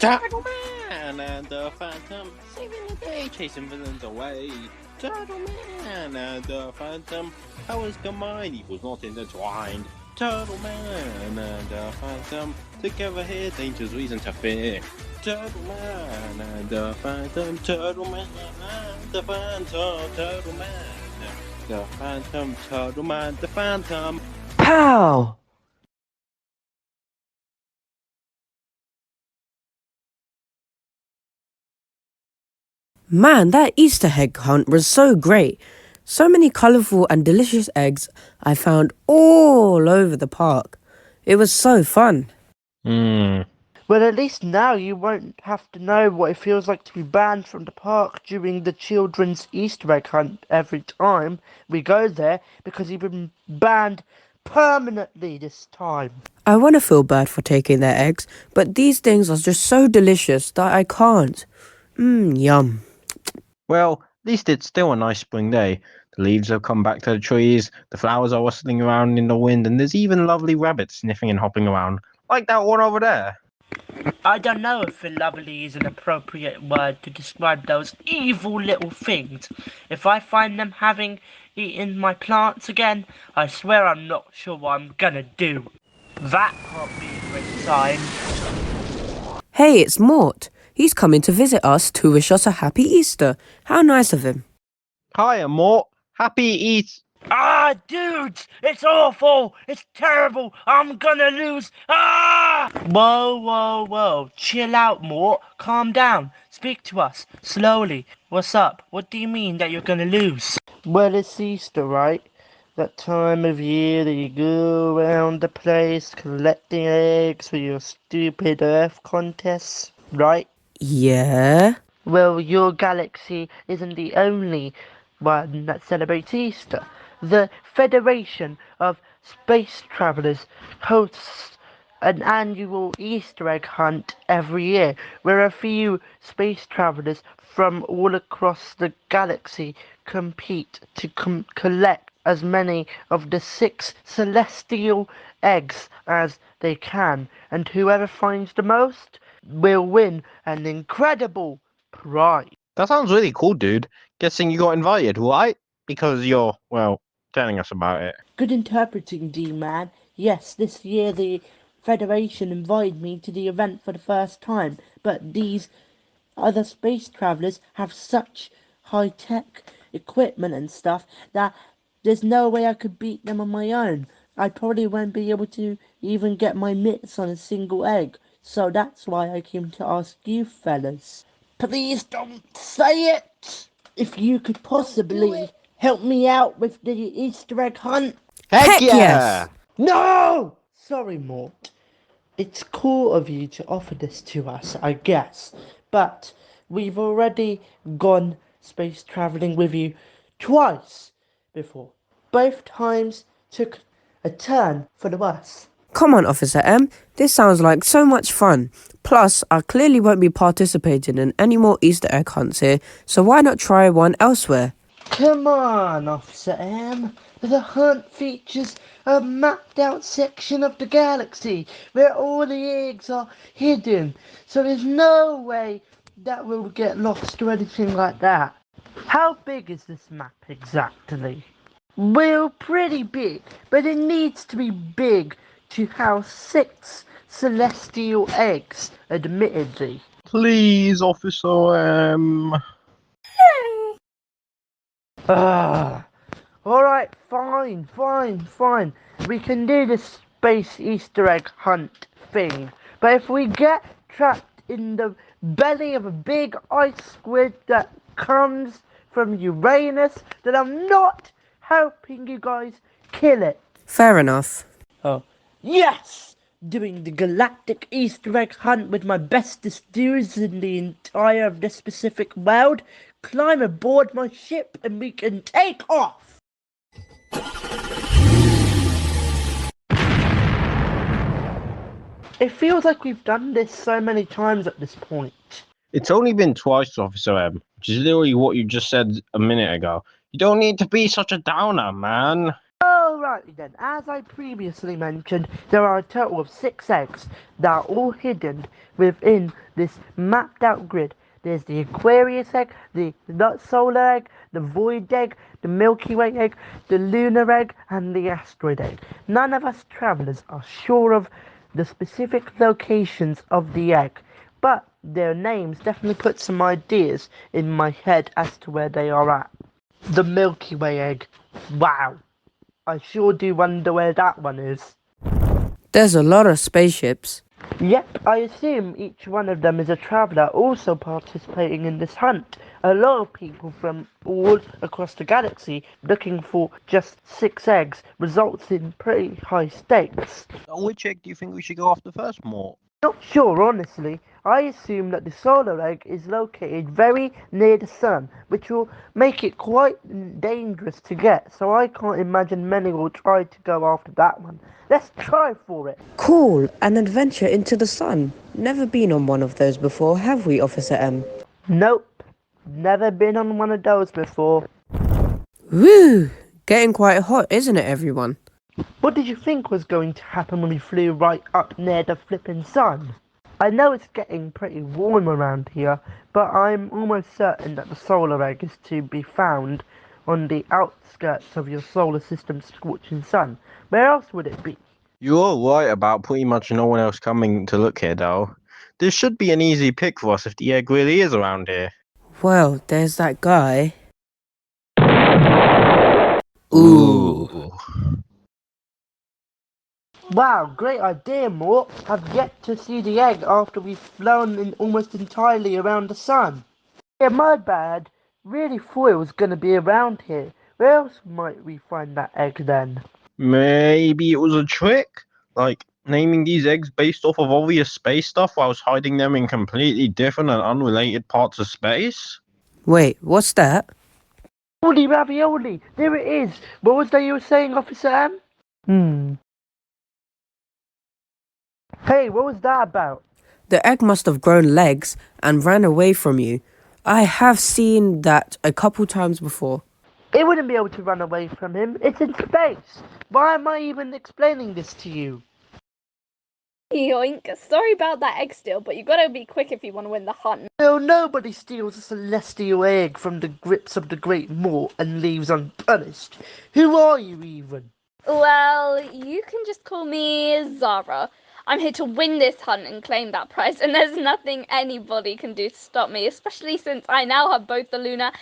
Turtle Man and the Phantom saving the day, chasing villains away. Turtle Man and the Phantom, powers combined, equals not intertwined. Turtle Man and the Phantom, together here, danger's reason to fear. Turtle Man and the Phantom, Turtle Man and the Phantom, Turtle Man, the Phantom, Turtle Man, the Phantom. Pow! Man, that Easter egg hunt was so great. So many colourful and delicious eggs I found all over the park. It was so fun. Well, at least now you won't have to know what it feels like to be banned from the park during the children's Easter egg hunt every time we go there, because you've been banned permanently this time. I want to feel bad for taking their eggs, but these things are just so delicious that I can't. Yum. Well, at least it's still a nice spring day. The leaves have come back to the trees, the flowers are rustling around in the wind, and there's even lovely rabbits sniffing and hopping around, like that one over there. I don't know if lovely is an appropriate word to describe those evil little things. If I find them having eaten my plants again, I swear I'm not sure what I'm gonna do. That can't be a great sign. Hey, it's Mort. He's coming to visit us to wish us a happy Easter. How nice of him. Hiya, Mort. Happy Easter. Ah, dudes, it's awful. It's terrible. I'm gonna lose. Ah! Whoa. Chill out, Mort. Calm down. Speak to us slowly. What's up? What do you mean that you're gonna lose? Well, it's Easter, right? That time of year that you go around the place collecting eggs for your stupid Earth contests, right? Yeah? Well, your galaxy isn't the only one that celebrates Easter. The Federation of Space Travelers hosts an annual Easter egg hunt every year, where a few space travelers from all across the galaxy compete to collect as many of the 6 celestial eggs as they can, and whoever finds the most will win an incredible prize. That sounds really cool, dude. Guessing you got invited, right? Because you're, well, telling us about it. Good interpreting, D-Man. Yes, this year the Federation invited me to the event for the first time, but these other space travelers have such high-tech equipment and stuff that there's no way I could beat them on my own. I probably won't be able to even get my mitts on a single egg, so that's why I came to ask you fellas. Please don't say it! If you could possibly help me out with the Easter egg hunt. Heck yes! No! Sorry, Mort. It's cool of you to offer this to us, I guess, but we've already gone space traveling with you twice before. Both times took a turn for the worse. Come on, Officer M. This sounds like so much fun. Plus, I clearly won't be participating in any more Easter egg hunts here, so why not try one elsewhere? Come on, Officer M. The hunt features a mapped out section of the galaxy where all the eggs are hidden, so there's no way that we'll get lost or anything like that. How big is this map exactly? Well, pretty big, but it needs to be big to house 6 celestial eggs, admittedly. Please, Officer Alright, fine. We can do the space Easter egg hunt thing. But if we get trapped in the belly of a big ice squid that comes from Uranus, then I'm not helping you guys kill it. Fair enough. Oh, yes! Doing the galactic Easter egg hunt with my bestest dudes in the entire of this specific world. Climb aboard my ship and we can take off! It feels like we've done this so many times at this point. It's only been twice, Officer M, which is literally what you just said a minute ago. You don't need to be such a downer, man. Alright, Alrighty then, as I previously mentioned, there are a total of 6 eggs that are all hidden within this mapped out grid. There's the Aquarius egg, the Nut Solar egg, the Void egg, the Milky Way egg, the Lunar egg, and the Asteroid egg. None of us travellers are sure of the specific locations of the egg, but their names definitely put some ideas in my head as to where they are at. The Milky Way egg. Wow. I sure do wonder where that one is. There's a lot of spaceships. Yep, I assume each one of them is a traveller also participating in this hunt. A lot of people from all across the galaxy looking for just 6 eggs results in pretty high stakes. Which egg do you think we should go after first, Mort? Not sure, honestly. I assume that the solar egg is located very near the sun, which will make it quite dangerous to get, so I can't imagine many will try to go after that one. Let's try for it. Cool, an adventure into the sun. Never been on one of those before, have we, Officer M? Nope, never been on one of those before. Woo! Getting quite hot, isn't it, everyone? What did you think was going to happen when we flew right up near the flipping sun? I know it's getting pretty warm around here, but I'm almost certain that the solar egg is to be found on the outskirts of your solar system's scorching sun. Where else would it be? You're right about pretty much no one else coming to look here, though. This should be an easy pick for us if the egg really is around here. Well, there's that guy. Ooh. Wow, great idea, Mort. I've yet to see the egg after we've flown almost entirely around the sun. Yeah, my bad. Really thought it was going to be around here. Where else might we find that egg then? Maybe it was a trick? Like, naming these eggs based off of obvious space stuff whilst hiding them in completely different and unrelated parts of space? Wait, what's that? Holy ravioli! There it is! What was that you were saying, Officer M? Hey, what was that about? The egg must have grown legs and ran away from you. I have seen that a couple times before. It wouldn't be able to run away from him. It's in space. Why am I even explaining this to you? Yoink. Sorry about that egg steal, but you gotta be quick if you want to win the hunt. No, nobody steals a celestial egg from the grips of the great Mort and leaves unpunished. Who are you even? Well, you can just call me Zara. I'm here to win this hunt and claim that prize, and there's nothing anybody can do to stop me, especially since I now have both the lunar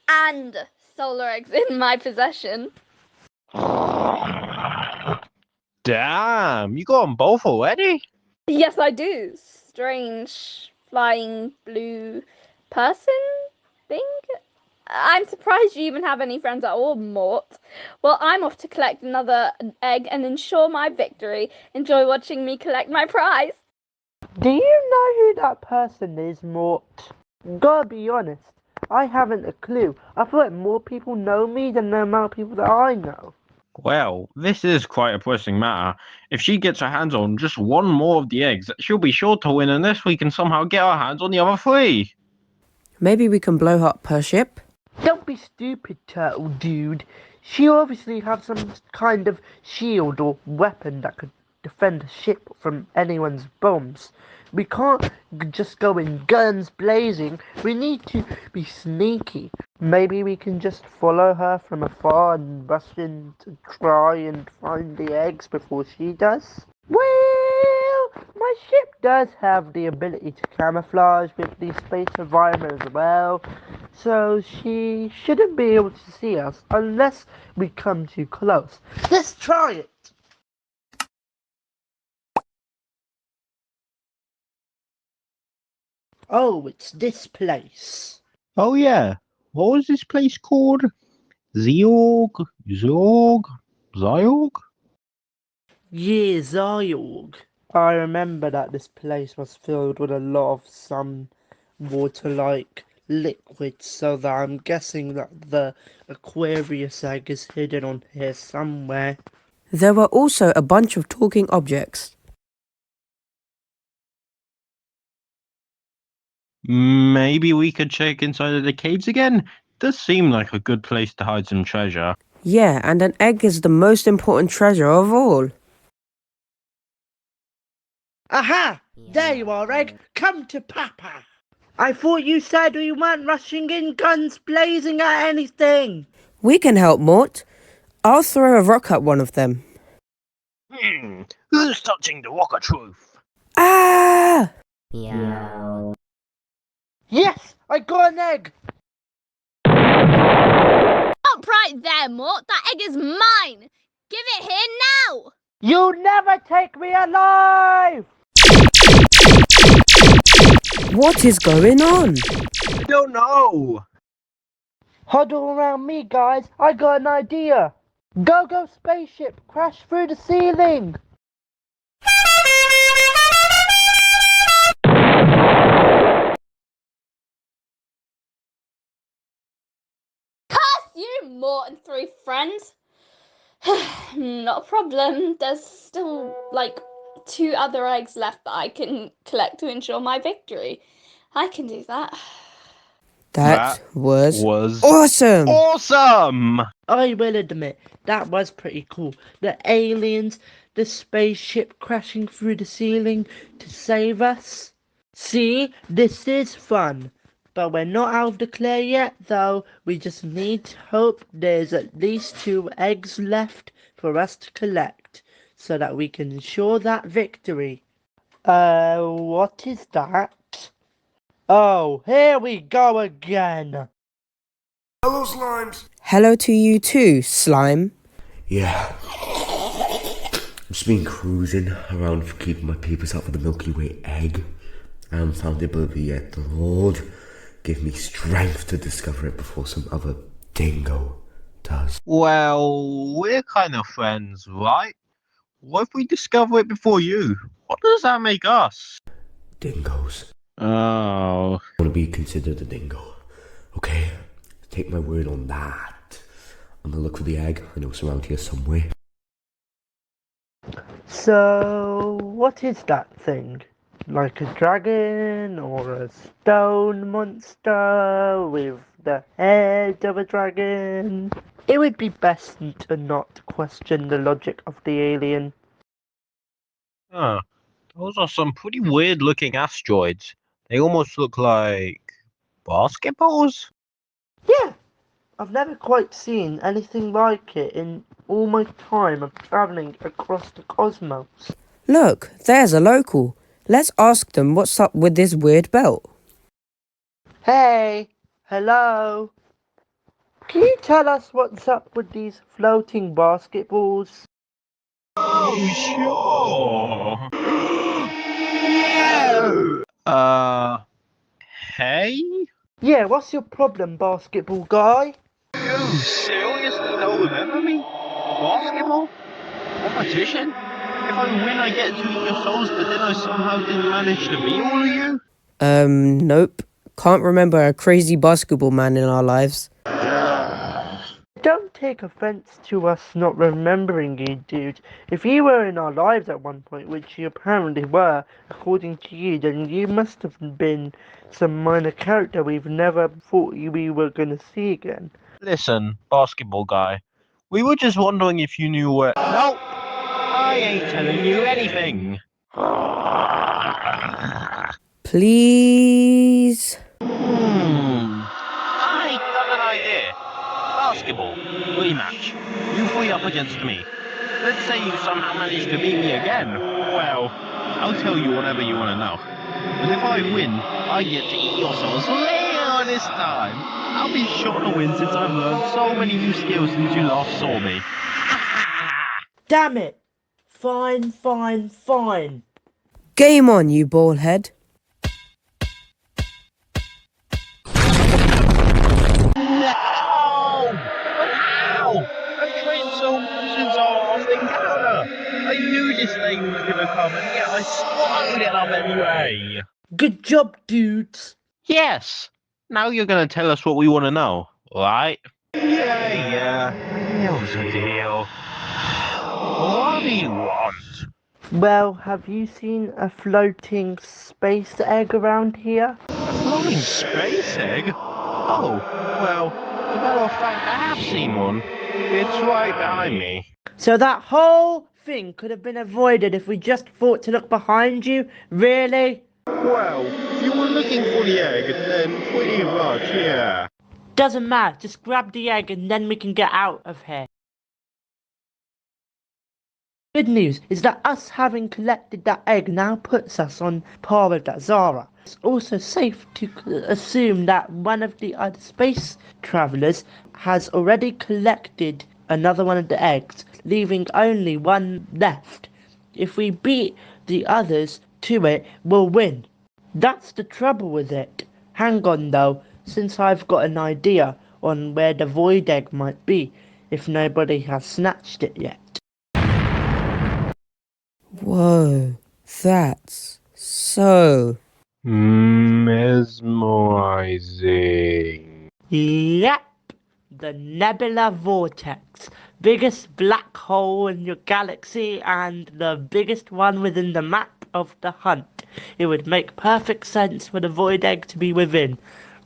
and solar eggs in my possession. Damn, you got them both already? Yes, I do. Strange flying blue person thing? I'm surprised you even have any friends at all, Mort. Well, I'm off to collect another egg and ensure my victory. Enjoy watching me collect my prize. Do you know who that person is, Mort? Gotta be honest, I haven't a clue. I thought more people know me than the amount of people that I know. Well, this is quite a pressing matter. If she gets her hands on just one more of the eggs, she'll be sure to win unless we can somehow get our hands on the other 3. Maybe we can blow up her ship? Don't be stupid, turtle dude. She obviously has some kind of shield or weapon that could defend a ship from anyone's bombs. We can't just go in guns blazing. We need to be sneaky. Maybe we can just follow her from afar and rush in to try and find the eggs before she does. Well, my ship does have the ability to camouflage with the space environment as well, so she shouldn't be able to see us unless we come too close. Let's try it! Oh, it's this place. Oh yeah, what was this place called? Zeorg? Zyorg? Yeah, Zyorg. I remember that this place was filled with a lot of some water-like liquid, so that I'm guessing that the Aquarius egg is hidden on here somewhere. There were also a bunch of talking objects. Maybe we could check inside of the caves again? Does seem like a good place to hide some treasure. Yeah, and an egg is the most important treasure of all. Aha! There you are, Egg. Come to Papa. I thought you said we weren't rushing in guns blazing at anything. We can help, Mort. I'll throw a rock at one of them. Who's touching the rock of truth? Ah! Yes, I got an egg. Stop right there, Mort. That egg is mine. Give it here now. You'll never take me alive. What is going on? I don't know. Huddle around me, guys. I got an idea. Go spaceship, crash through the ceiling. Curse you, Mort and 3 friends. Not a problem. There's still, 2 other eggs left that I can collect to ensure my victory. I can do that. That was awesome! awesome! I will admit, that was pretty cool. The aliens, the spaceship crashing through the ceiling to save us. See, this is fun. But we're not out of the clear yet, though. We just need to hope there's at least 2 eggs left for us to collect, so that we can ensure that victory. What is that? Oh, here we go again. Hello, Slimes. Hello to you too, Slime. Yeah. I've just been cruising around for keeping my peepers out for the Milky Way egg. I haven't found it, but yet the Lord give me strength to discover it before some other dingo does. Well, we're kind of friends, right? What if we discover it before you? What does that make us? Dingoes. Oh. I want to be considered a dingo. Okay? Take my word on that. I'm gonna look for the egg. I know it's around here somewhere. So, what is that thing? Like a dragon or a stone monster with the head of a dragon? It would be best to not question the logic of the alien. Huh. Those are some pretty weird looking asteroids. They almost look like basketballs? Yeah, I've never quite seen anything like it in all my time of travelling across the cosmos. Look, there's a local. Let's ask them what's up with this weird belt. Hey, hello. Can you tell us what's up with these floating basketballs? Oh, sure. Hey? Yeah, what's your problem, basketball guy? You seriously don't remember me? Basketball? Competition? If I win, I get to eat your souls, but then I somehow didn't manage to beat all of you? Nope. Can't remember a crazy basketball man in our lives. Don't take offense to us not remembering you, dude. If you were in our lives at one point, which you apparently were, according to you, then you must have been some minor character we've never thought we were gonna see again. Listen, basketball guy. We were just wondering if you knew where. Nope! I ain't telling you anything! Please? I got an idea. Basketball. Rematch. You 3 up against me. Let's say you somehow manage to beat me again. Well, I'll tell you whatever you want to know. But if I win, I get to eat your souls later this time. I'll be sure to win since I've learned so many new skills since you last saw me. Damn it! Fine, fine, fine. Game on, you ballhead. Ow! I trained so much since our last encounter! I knew this day was gonna come, and yet I swallowed it up anyway! Good job, dudes. Yes! Now you're gonna tell us what we want to know, right? Yeah. Here's the deal. What do you want? Well, have you seen a floating space egg around here? A floating space egg? Oh, well, matter of fact, I have seen one. It's right behind me. So that whole thing could have been avoided if we just thought to look behind you? Really? Well, if you were looking for the egg, then pretty much, yeah. Doesn't matter, just grab the egg and then we can get out of here. Good news is that us having collected that egg now puts us on par with that Zara. It's also safe to assume that one of the other space travellers has already collected another one of the eggs, leaving only one left. If we beat the others to it, we'll win. That's the trouble with it. Hang on though, since I've got an idea on where the void egg might be, if nobody has snatched it yet. Whoa, that's so... Mesmerizing. Yep, the Nebula Vortex. Biggest black hole in your galaxy and the biggest one within the map of the hunt. It would make perfect sense for the void egg to be within,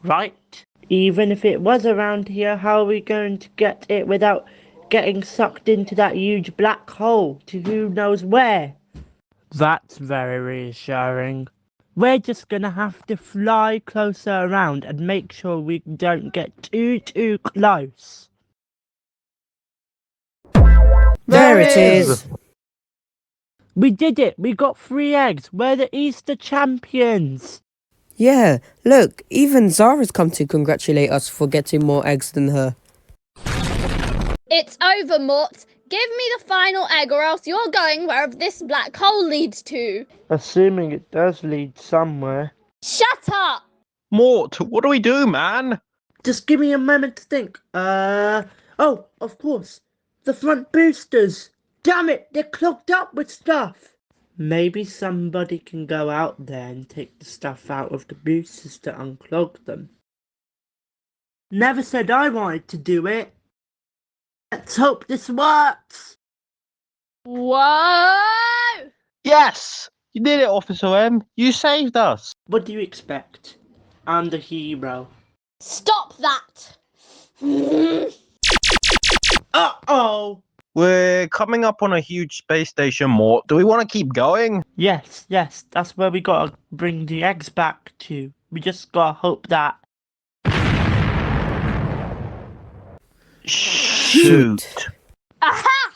right? Even if it was around here, how are we going to get it without getting sucked into that huge black hole to who knows where? That's very reassuring. We're just gonna have to fly closer around and make sure we don't get too close. There it is! We did it! We got 3 eggs! We're the Easter champions! Yeah, look, even Zara's come to congratulate us for getting more eggs than her. It's over, Mort. Give me the final egg or else you're going wherever this black hole leads to. Assuming it does lead somewhere. Shut up! Mort, what do we do, man? Just give me a moment to think. Oh, of course. The front boosters. Damn it, they're clogged up with stuff. Maybe somebody can go out there and take the stuff out of the boosters to unclog them. Never said I wanted to do it. Let's hope this works. Whoa! Yes! You did it, Officer M. You saved us. What do you expect? I'm the hero. Stop that! Uh-oh! We're coming up on a huge space station, Mort. Do we want to keep going? Yes, that's where we gotta bring the eggs back to. We just gotta hope that... Shoot. Aha!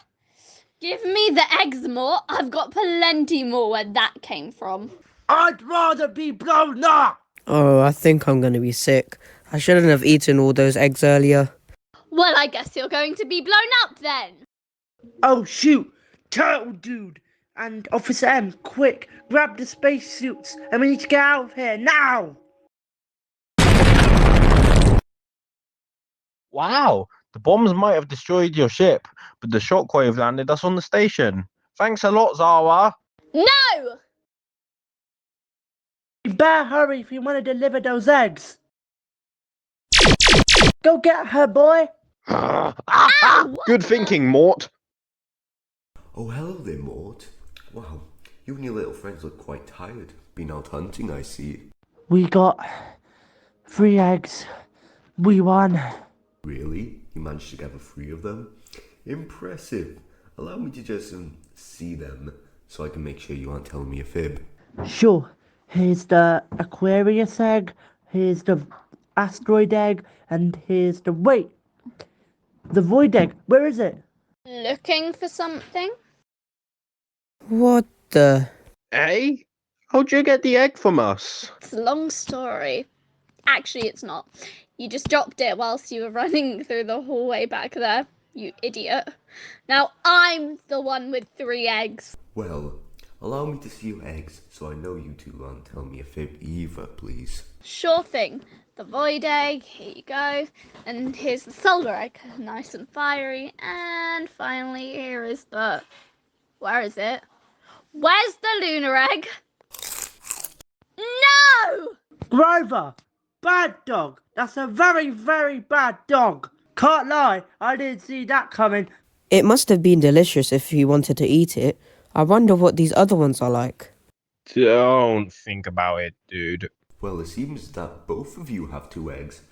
Give me the eggs, Mort. I've got plenty more where that came from. I'd rather be blown up! Oh, I think I'm gonna be sick. I shouldn't have eaten all those eggs earlier. Well, I guess you're going to be blown up then. Oh shoot! Turtle Dude! And Officer M, quick! Grab the spacesuits and we need to get out of here, now! Wow, the bombs might have destroyed your ship, but the shockwave landed us on the station. Thanks a lot, Zara. No! You better hurry if you want to deliver those eggs. Go get her, boy! Good thinking, Mort. Oh, hello there, Mort. Wow, you and your little friends look quite tired. Been out hunting, I see. We got 3 eggs. We won. Really? You managed to gather 3 of them? Impressive. Allow me to just see them, so I can make sure you aren't telling me a fib. Sure. Here's the Aquarius egg, here's the asteroid egg, and here's the... Wait! The void egg, where is it? Looking for something? What the... Hey? How'd you get the egg from us? It's a long story. Actually, it's not. You just dropped it whilst you were running through the hallway back there, you idiot. Now I'm the one with 3 eggs. Well, allow me to see your eggs, so I know you two aren't telling me a fib either, please. Sure thing. The void egg, here you go. And here's the solar egg, nice and fiery. And finally, here is the... Where is it? Where's the lunar egg? No! Grover! Bad dog! That's a very, very bad dog! Can't lie, I didn't see that coming. It must have been delicious if you wanted to eat it. I wonder what these other ones are like. Don't think about it, dude. Well, it seems that both of you have 2 eggs.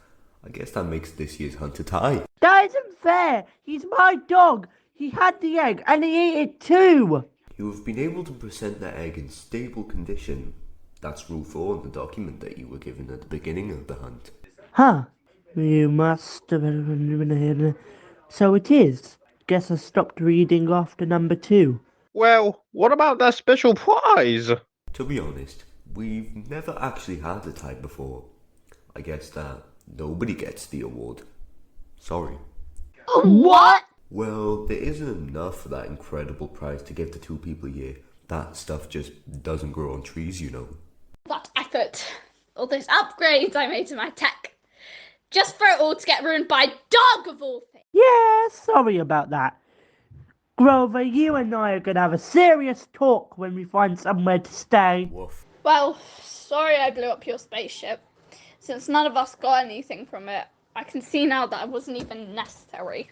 I guess that makes this year's hunt a tie. That isn't fair. He's my dog. He had the egg and he ate it too. You have been able to present the egg in stable condition. That's rule 4 in the document that you were given at the beginning of the hunt. Huh. You must have been. So it is. Guess I stopped reading after number 2. Well, what about that special prize? To be honest, we've never actually had a tie before. I guess that nobody gets the award. Sorry. What? Well, there isn't enough for that incredible prize to give to 2 people a year. That stuff just doesn't grow on trees, you know. That effort, all those upgrades I made to my tech, just for it all to get ruined by a dog of all things. Yeah, sorry about that. Grover, you and I are gonna have a serious talk when we find somewhere to stay. Woof. Well, sorry I blew up your spaceship. Since none of us got anything from it, I can see now that it wasn't even necessary.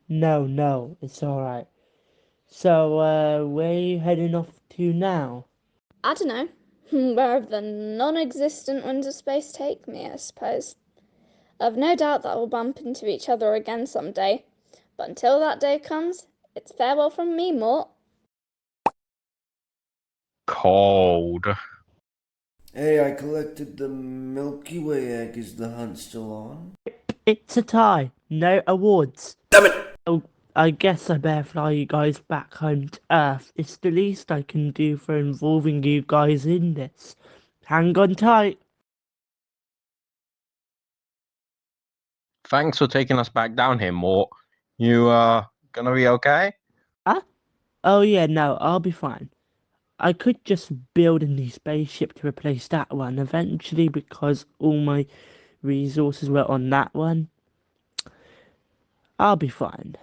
No, it's alright. So, where are you heading off to now? I don't know. Wherever the non-existent winter space take me, I suppose. I've no doubt that we'll bump into each other again someday. But until that day comes, it's farewell from me, Mort. Cold. Hey, I collected the Milky Way egg. Is the hunt still on? It's a tie. No awards. Damn it! Oh, I guess I better fly you guys back home to Earth. It's the least I can do for involving you guys in this. Hang on tight. Thanks for taking us back down here, Mort. You, gonna be okay? Huh? Oh yeah, no, I'll be fine. I could just build a new spaceship to replace that one eventually because all my resources were on that one. I'll be fine.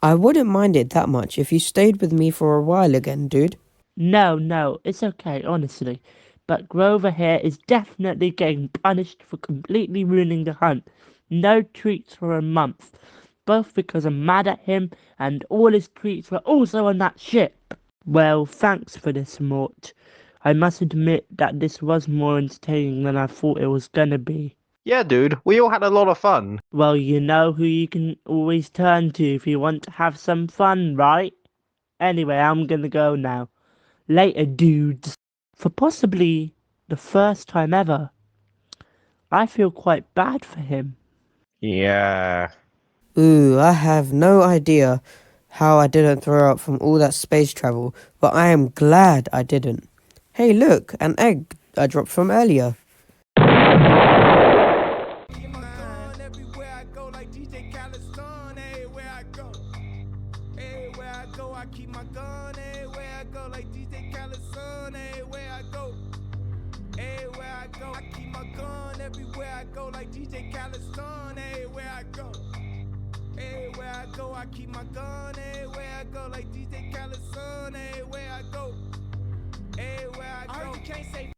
I wouldn't mind it that much if you stayed with me for a while again, dude. No, it's okay, honestly. But Grover here is definitely getting punished for completely ruining the hunt. No treats for a month. Both because I'm mad at him and all his treats were also on that ship. Well, thanks for this, Mort. I must admit that this was more entertaining than I thought it was gonna be. Yeah, dude, we all had a lot of fun. Well, you know who you can always turn to if you want to have some fun, right? Anyway, I'm gonna go now. Later, dudes. For possibly the first time ever, I feel quite bad for him. Yeah. Ooh, I have no idea how I didn't throw up from all that space travel, but I am glad I didn't. Hey, look, an egg I dropped from earlier. I keep my gun everywhere I go, like DJ Khaled son, everywhere I go. Everywhere I go. I heard you can't say